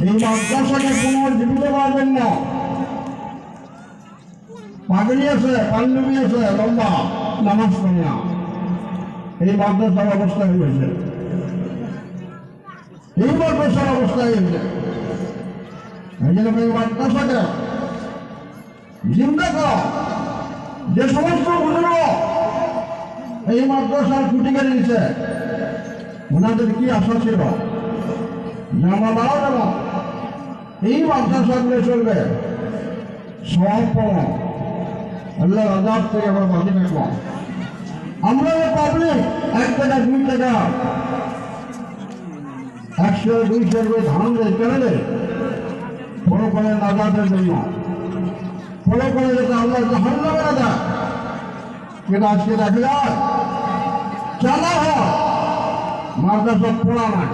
এই মাদ্রাসাকে পুনর্জীবিত করার জন্য পাগড়ি আছে, পাঞ্জাবি আছে, লম্বা নামাজ পড়ে না, এই মাদ্রাসার অবস্থা হয়েছে, এই মাদ্রাসার অবস্থা হয়েছে। এই জন্য এই মাদ্রাসাকে জিন্দা করা, যে সমস্ত বুজুর্গ এই মাদ্রাসার খুঁটি কেড়ে নিচ্ছে, ওনাদের কি আশা ছিল যে আমরা মারা যাব, এই মাদ্রাসাগুলো চলবে, সব পাবো, আল্লাহ আজাদ থেকে আমরা বাকি থাকবো। আমরা পাবলিক 1 টাকা 2 টাকা 100-200 করে ধান দেয় কেনে দেয়, ফলো করে আজাদের জন্য, ফলো করে যেটা আল্লাহ জাহান্নামে না দেয়, কিন্তু আজকে দেখা যায় চালা হয় মাদ্রাসা পড়া নাই,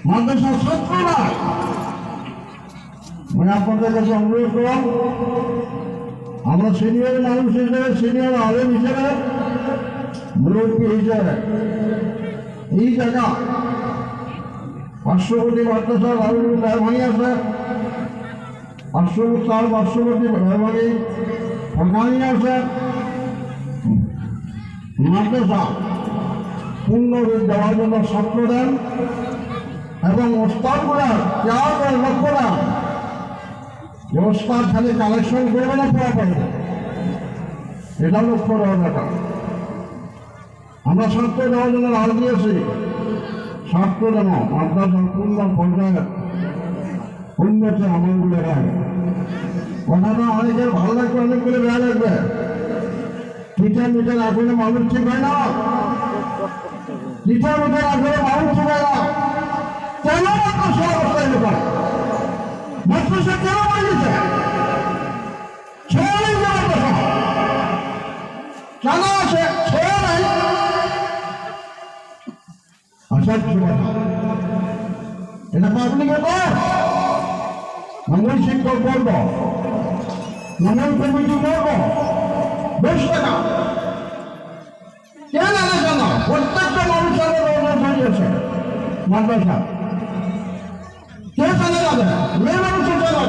মাদ্রাসা ছাত্র নাই। মানে আপনাদের কাছে অনুরোধ করলাম, আমরা সিনিয়র মানুষ হিসেবে, সিনিয়র আলেম হিসেবে, মুরব্বী হিসেবে এই জায়গা পার্শ্ববর্তী মাদ্রাসা মেহরবানি আছে, পার্শ্ববর্তী মেহরবানি ফরকানি আছে, মাদ্রাসা পূর্ণ রূপ দেওয়ার জন্য ছাত্র দেন এবং ওস্তাদগুলার কেয়ার করে লক্ষ্য দেন যে ওস্তাদ খালি কালেকশন করবে না, পড়া পারবে, এটা লক্ষ্য দেওয়ার ব্যাপার। আমরা ছাত্র দেওয়ার জন্য রাজ দিয়েছি, ছাত্র যেন মাদ্রাসার পূর্ণ পর্যায়ে উন্নতি আমলগুলো হয়। কথাটা অনেকের ভালো লাগবে, অনেকগুলো বেয়া লাগবে, টিচার মিটার আসলে মানুষ ঠিক হয় না, টিচার মিটার আসলে মানুষ ঠিক হয় না। কেন মাদ্রাসা অবস্থায় লোক মাদ্রাসা কেন বানিয়েছে? ছেলে মাদ্রাসা কেন আছে? ছেলে নাই, আসার এটা পাবলিকের কর, মঙ্গল শিক্ষক করব, মঙ্গল কমিটি করব, বেশ টাকা কেন আনা জানা প্রত্যেকটা মানুষের হয়েছে মাদ্রাসা, কে জানে যাবে, মেয়ে মানুষের জানা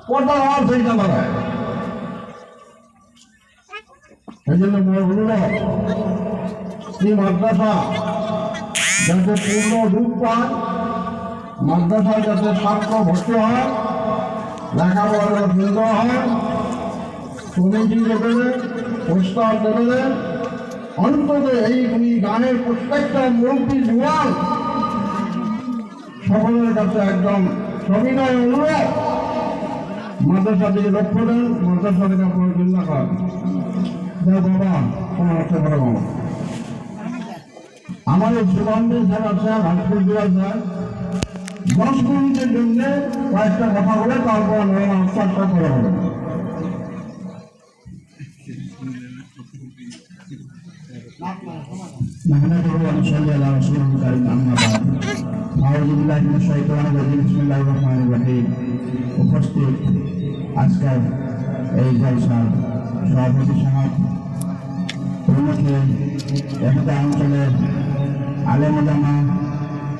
পর্দার আওয়াজ হয়ে জানা যায়। এই জন্য অনুরোধ, এই মাদ্রাসা যাতে পূর্ণ রূপ পায়, মাদ্রাসায় যাতে ছাত্র ভর্তি হয়, লেখাপড়া বৃন্দ হয়, কমিটি দেবে, প্রস্তাব দেবে, অন্তত এই গানের প্রত্যেকটা মুরব্বী জুয়ান সকলের কাছে একদম সবিনয় অনুরোধ, মাদ্রাসা দিকে লক্ষ্য দেন, মাদ্রাসা থেকে আপনার চিন্তা করেন। বাবা তোমার হচ্ছে বড় বাবা, আমাদের সুগন্ধি স্যার আছে, ভাস্কর দিওয়াল স্যার 10 মিনিটের জন্য কয়েকটা কথা বলে তারপর আস্তে করে হবে। উপস্থিত আজকের এই জলসার সভাপতি সাহেব, একটা অঞ্চলের আলেম ওলামা,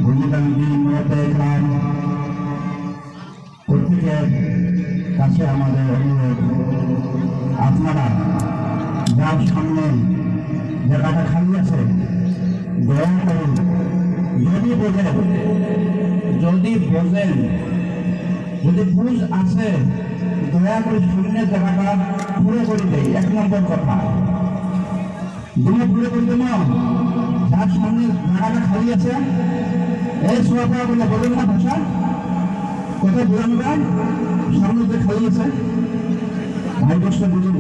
বুঝিবাঙ্গি, মুরব্বি ইকরাম, প্রত্যেকের কাছে আমাদের অনুরোধ, আপনারা যার সামনে জায়গাটা খালি আছে, দয়া করুন, যদি বোঝেন যদি বুঝ আছে, দয়া করে শূন্যের জায়গাটা পুরো করে দেয়। 1 নম্বর কথা, দুই পুরো করে দেব, যার সামনে জায়গাটা খালি আছে, এই সোয়াটা বলে বলেন না ভাষা, কোথায় বোঝানো যায়, সামনে যে খালি আছে, ভাই কষ্ট বুঝুন।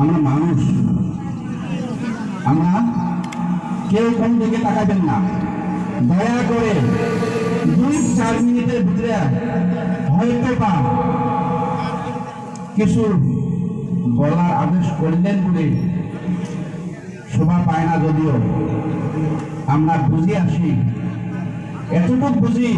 আমরা মানুষ, আমরা কেউ কোন দিকে তাকাবেন না, দয়া করে 2-4 মিনিটের ভিতরে হয়তো বা কিছু বলার আদেশ করলেন বলে শোভা পায় না, যদিও আমরা বুঝে আসি, এতটুকু বুঝি